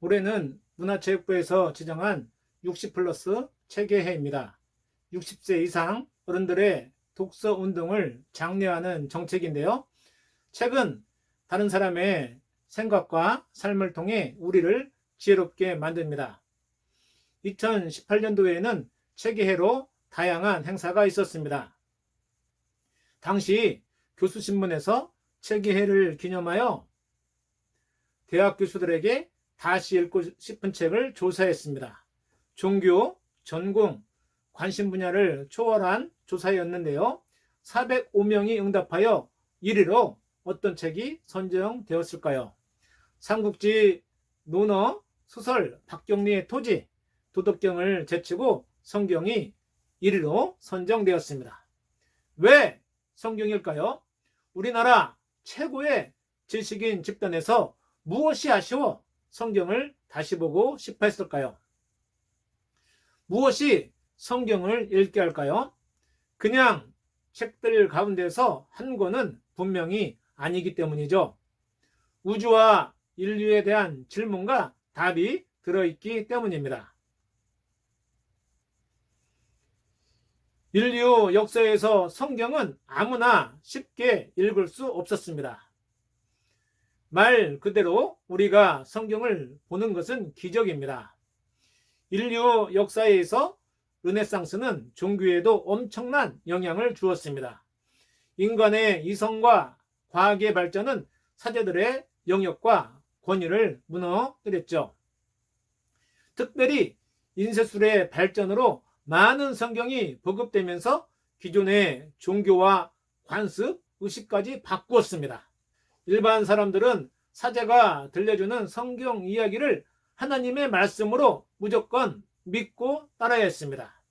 올해는 문화체육부에서 지정한 60+ 체계해입니다. 60세 이상 어른들의 독서 운동을 장려하는 정책인데요. 책은 다른 사람의 생각과 삶을 통해 우리를 지혜롭게 만듭니다. 2018년도에는 체계해로 다양한 행사가 있었습니다. 당시 교수신문에서 체계해를 기념하여 대학 교수들에게 다시 읽고 싶은 책을 조사했습니다. 종교, 전공, 관심 분야를 초월한 조사였는데요. 405명이 응답하여 1위로 어떤 책이 선정되었을까요? 삼국지 논어, 소설 박경리의 토지, 도덕경을 제치고 성경이 1위로 선정되었습니다. 왜 성경일까요? 우리나라 최고의 지식인 집단에서 무엇이 아쉬워 성경을 다시 보고 싶어 했을까요? 무엇이 성경을 읽게 할까요? 그냥 책들 가운데서 한 권은 분명히 아니기 때문이죠. 우주와 인류에 대한 질문과 답이 들어있기 때문입니다. 인류 역사에서 성경은 아무나 쉽게 읽을 수 없었습니다. 말 그대로 우리가 성경을 보는 것은 기적입니다. 인류 역사에서 르네상스는 종교에도 엄청난 영향을 주었습니다. 인간의 이성과 과학의 발전은 사제들의 영역과 권위를 무너뜨렸죠. 특별히 인쇄술의 발전으로 많은 성경이 보급되면서 기존의 종교와 관습, 의식까지 바꾸었습니다. 일반 사람들은 사제가 들려주는 성경 이야기를 하나님의 말씀으로 무조건 믿고 따라야 했습니다.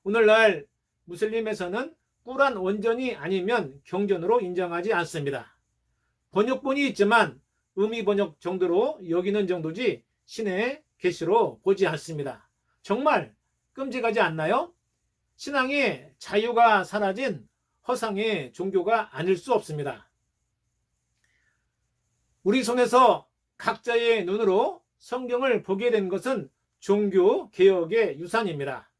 오늘날 무슬림에서는 꾸란 원전이 아니면 경전으로 인정하지 않습니다. 번역본이 있지만 의미 번역 정도로 여기는 정도지 신의 계시로 보지 않습니다. 정말 끔찍하지 않나요? 신앙의 자유가 사라진 허상의 종교가 아닐 수 없습니다. 우리 손에서 각자의 눈으로 성경을 보게 된 것은 종교개혁의 유산입니다.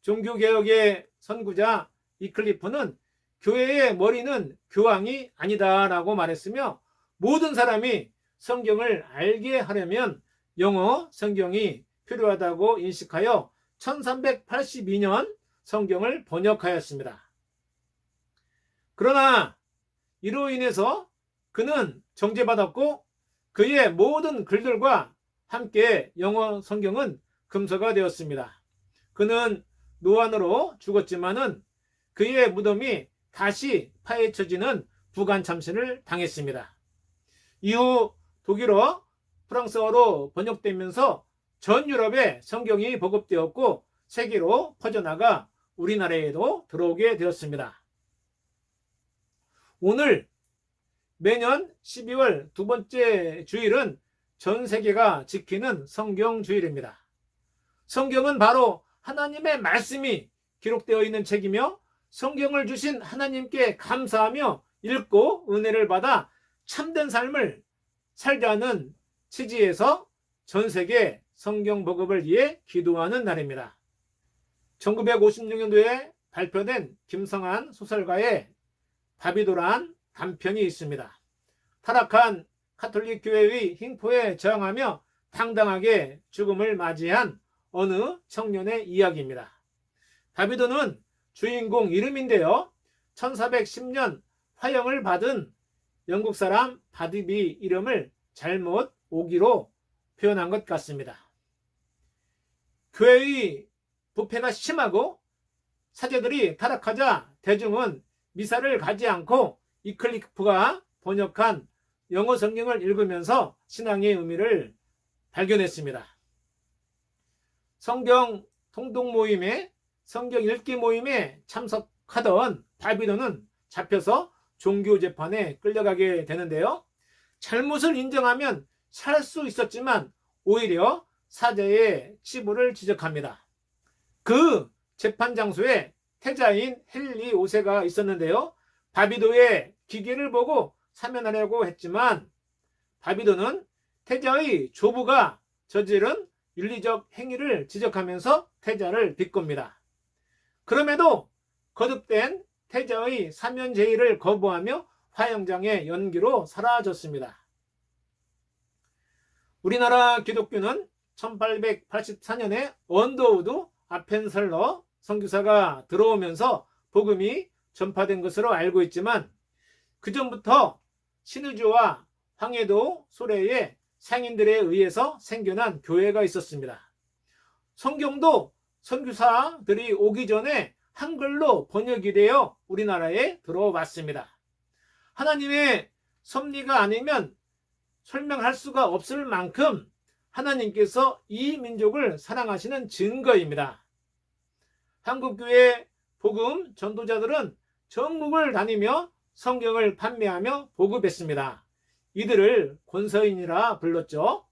종교개혁의 선구자 이클리프는 교회의 머리는 교황이 아니다라고 말했으며 모든 사람이 성경을 알게 하려면 영어 성경이 필요하다고 인식하여 1382년 성경을 번역하였습니다. 그러나 이로 인해서 그는 정죄받았고 그의 모든 글들과 함께 영어 성경은 금서가 되었습니다. 그는 노안으로 죽었지만은 그의 무덤이 다시 파헤쳐지는 부관 참신을 당했습니다. 이후 독일어, 프랑스어로 번역되면서 전 유럽에 성경이 보급되었고 세계로 퍼져나가 우리나라에도 들어오게 되었습니다. 오늘 매년 12월 두 번째 주일은 전 세계가 지키는 성경 주일입니다. 성경은 바로 하나님의 말씀이 기록되어 있는 책이며 성경을 주신 하나님께 감사하며 읽고 은혜를 받아 참된 삶을 살자는 취지에서 전 세계 성경 보급을 위해 기도하는 날입니다. 1956년도에 발표된 김성한 소설가의 바비도란 단편이 있습니다. 타락한 가톨릭 교회의 횡포에 저항하며 당당하게 죽음을 맞이한 어느 청년의 이야기입니다. 바비도는 주인공 이름인데요. 1410년 화형을 받은 영국 사람 바디비 이름을 잘못 오기로 표현한 것 같습니다. 교회의 부패가 심하고 사제들이 타락하자 대중은 미사를 가지 않고 이클리프가 번역한 영어 성경을 읽으면서 신앙의 의미를 발견했습니다. 성경 통독 모임에 성경 읽기 모임에 참석하던 바비도는 잡혀서 종교 재판에 끌려가게 되는데요. 잘못을 인정하면 살 수 있었지만 오히려 사제의 치부를 지적합니다. 그 재판 장소에 태자인 헨리 5세가 있었는데요. 바비도의 기계를 보고 사면하려고 했지만 바비도는 태자의 조부가 저지른 윤리적 행위를 지적하면서 태자를 비꼽니다. 그럼에도 거듭된 태자의 사면 제의를 거부하며 화영장의 연기로 사라졌습니다. 우리나라 기독교는 1884년에 언더우드 아펜설러 선교사가 들어오면서 복음이 전파된 것으로 알고 있지만 그 전부터 신의주와 황해도 소래의 상인들에 의해서 생겨난 교회가 있었습니다. 성경도 선교사들이 오기 전에 한글로 번역이 되어 우리나라에 들어왔습니다. 하나님의 섭리가 아니면 설명할 수가 없을 만큼 하나님께서 이 민족을 사랑하시는 증거입니다. 한국교회 복음 전도자들은 전국을 다니며 성경을 판매하며 보급했습니다. 이들을 권서인이라 불렀죠.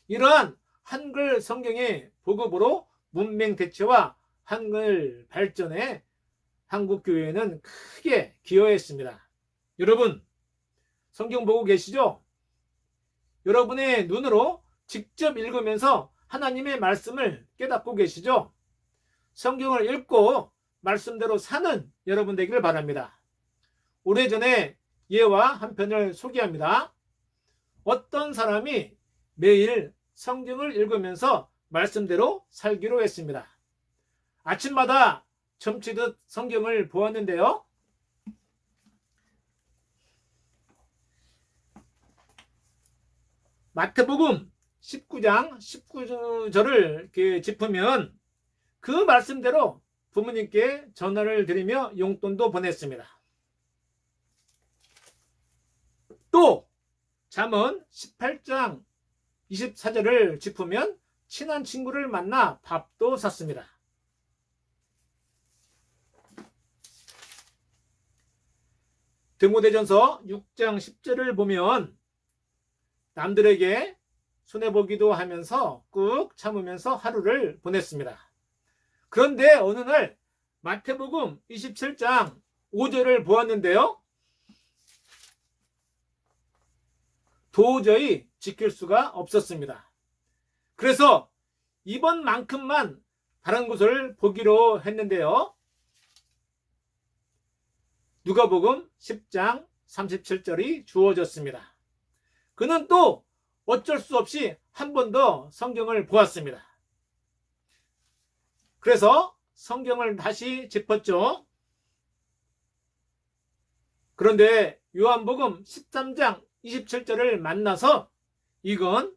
이러한 한글 성경의 보급으로 문맹 대체와 한글 발전에 한국교회는 크게 기여했습니다. 여러분, 성경 보고 계시죠? 여러분의 눈으로 직접 읽으면서 하나님의 말씀을 깨닫고 계시죠? 성경을 읽고 말씀대로 사는 여러분 되기를 바랍니다. 오래전에 예화 한 편을 소개합니다. 어떤 사람이 매일 성경을 읽으면서 말씀대로 살기로 했습니다. 아침마다 점치듯 성경을 보았는데요. 마태복음 19장 19절을 짚으면 그 말씀대로 부모님께 전화를 드리며 용돈도 보냈습니다. 또 잠언 18장 24절을 짚으면 친한 친구를 만나 밥도 샀습니다. 디모데전서 6장 10절을 보면 남들에게 손해보기도 하면서 꾹 참으면서 하루를 보냈습니다. 그런데 어느 날 마태복음 27장 5절을 보았는데요. 도저히 지킬 수가 없었습니다. 그래서 이번만큼만 다른 곳을 보기로 했는데요. 누가복음 10장 37절이 주어졌습니다. 그는 또 어쩔 수 없이 한 번 더 성경을 보았습니다. 그래서 성경을 다시 짚었죠. 그런데 요한복음 13장 27절을 만나서 이건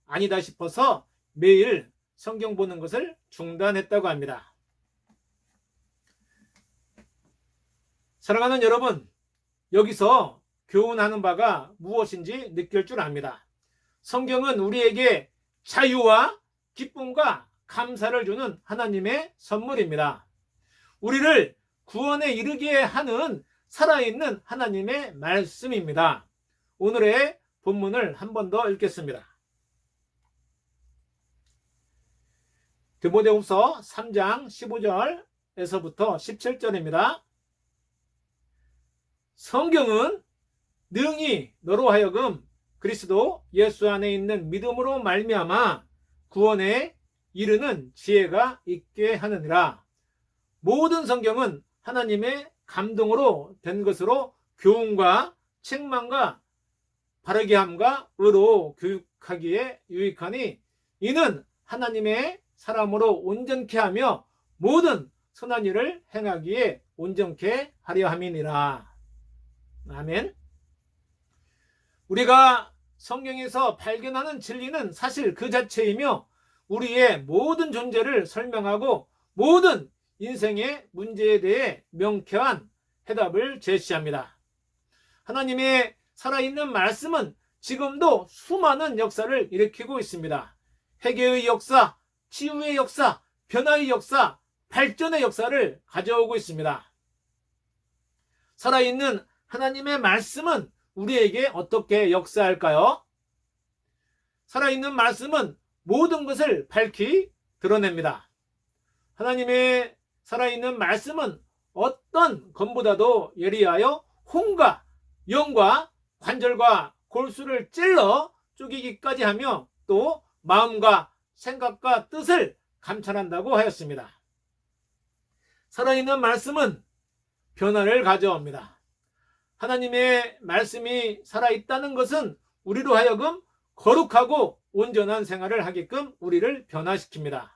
아니다 싶어서 매일 성경 보는 것을 중단했다고 합니다. 사랑하는 여러분, 여기서 교훈하는 바가 무엇인지 느낄 줄 압니다. 성경은 우리에게 자유와 기쁨과 감사를 주는 하나님의 선물입니다. 우리를 구원에 이르게 하는 살아있는 하나님의 말씀입니다. 오늘의 본문을 한 번 더 읽겠습니다. 디모데후서 3장 15절에서부터 17절입니다. 성경은 능히 너로 하여금 그리스도 예수 안에 있는 믿음으로 말미암아 구원에 이르는 지혜가 있게 하느니라. 모든 성경은 하나님의 감동으로 된 것으로 교훈과 책망과 바르게 함과 의로 교육하기에 유익하니 이는 하나님의 사람으로 온전케 하며 모든 선한 일을 행하기에 온전케 하려 함이니라. 아멘. 우리가 성경에서 발견하는 진리는 사실 그 자체이며 우리의 모든 존재를 설명하고 모든 인생의 문제에 대해 명쾌한 해답을 제시합니다. 하나님의 살아있는 말씀은 지금도 수많은 역사를 일으키고 있습니다. 회개의 역사, 치유의 역사, 변화의 역사, 발전의 역사를 가져오고 있습니다. 살아있는 하나님의 말씀은 우리에게 어떻게 역사할까요? 살아있는 말씀은 모든 것을 밝히 드러냅니다. 하나님의 살아있는 말씀은 어떤 검보다도 예리하여 혼과 영과 관절과 골수를 찔러 쪼개기까지 하며 또 마음과 생각과 뜻을 감찰한다고 하였습니다. 살아있는 말씀은 변화를 가져옵니다. 하나님의 말씀이 살아있다는 것은 우리로 하여금 거룩하고 온전한 생활을 하게끔 우리를 변화시킵니다.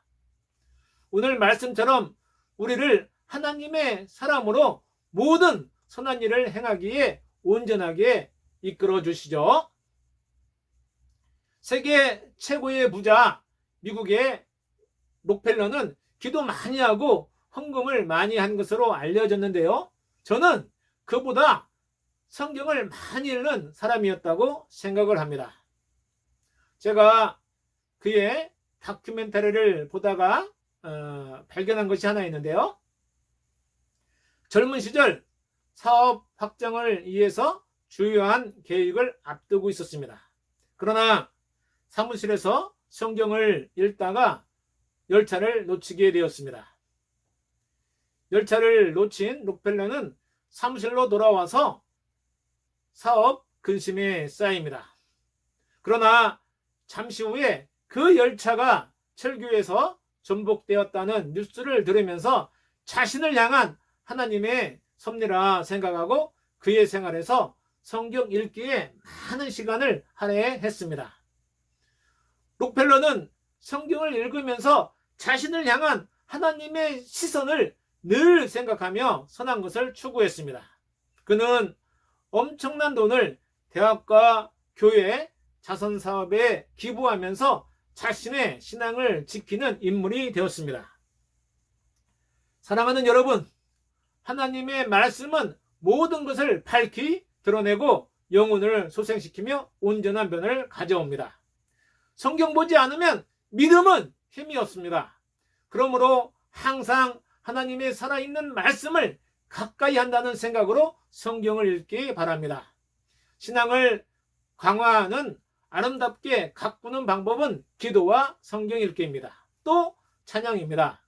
오늘 말씀처럼 우리를 하나님의 사람으로 모든 선한 일을 행하기에 온전하게 이끌어 주시죠. 세계 최고의 부자 미국의 록펠러는 기도 많이 하고 헌금을 많이 한 것으로 알려졌는데요. 저는 그보다 성경을 많이 읽는 사람이었다고 생각을 합니다. 제가 그의 다큐멘터리를 보다가 발견한 것이 하나 있는데요. 젊은 시절 사업 확장을 위해서 주요한 계획을 앞두고 있었습니다. 그러나 사무실에서 성경을 읽다가 열차를 놓치게 되었습니다. 열차를 놓친 록펠러는 사무실로 돌아와서 사업 근심에 쌓입니다. 그러나 잠시 후에 그 열차가 철교에서 전복되었다는 뉴스를 들으면서 자신을 향한 하나님의 섭리라 생각하고 그의 생활에서 성경 읽기에 많은 시간을 할애했습니다. 록펠러는 성경을 읽으면서 자신을 향한 하나님의 시선을 늘 생각하며 선한 것을 추구했습니다. 그는 엄청난 돈을 대학과 교회, 자선사업에 기부하면서 자신의 신앙을 지키는 인물이 되었습니다. 사랑하는 여러분, 하나님의 말씀은 모든 것을 밝히 드러내고 영혼을 소생시키며 온전한 변화를 가져옵니다. 성경 보지 않으면 믿음은 힘이 없습니다. 그러므로 항상 하나님의 살아있는 말씀을 가까이 한다는 생각으로 성경을 읽기 바랍니다. 신앙을 강화하는 아름답게 가꾸는 방법은 기도와 성경 읽기입니다. 또 찬양입니다.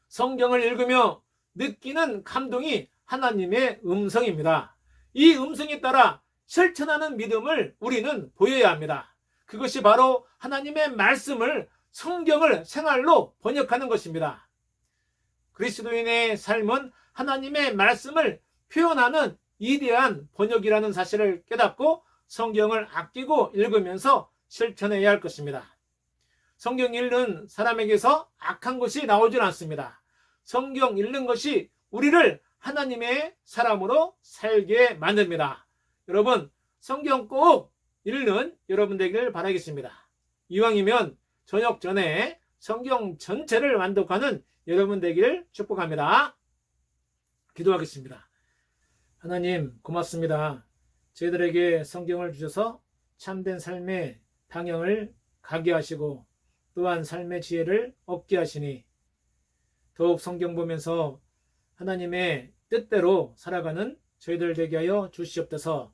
성경을 읽으며 느끼는 감동이 하나님의 음성입니다. 이 음성에 따라 실천하는 믿음을 우리는 보여야 합니다. 그것이 바로 하나님의 말씀을 성경을 생활로 번역하는 것입니다. 그리스도인의 삶은 하나님의 말씀을 표현하는 위대한 번역이라는 사실을 깨닫고 성경을 아끼고 읽으면서 실천해야 할 것입니다. 성경 읽는 사람에게서 악한 것이 나오질 않습니다. 성경 읽는 것이 우리를 하나님의 사람으로 살게 만듭니다. 여러분, 성경 꼭 읽는 여러분 되기를 바라겠습니다. 이왕이면 저녁 전에 성경 전체를 완독하는 여러분 되기를 축복합니다. 기도하겠습니다. 하나님 고맙습니다. 저희들에게 성경을 주셔서 참된 삶의 방향을 가게 하시고 또한 삶의 지혜를 얻게 하시니 더욱 성경 보면서 하나님의 뜻대로 살아가는 저희들 되게 하여 주시옵소서.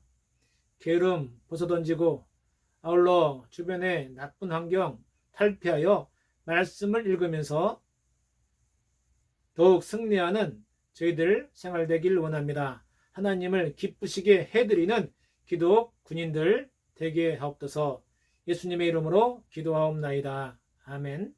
게으름 벗어던지고 아울러 주변의 나쁜 환경 탈피하여 말씀을 읽으면서 더욱 승리하는 저희들 생활 되길 원합니다. 하나님을 기쁘시게 해드리는 기독 군인들 되게 하옵소서. 예수님의 이름으로 기도하옵나이다. 아멘.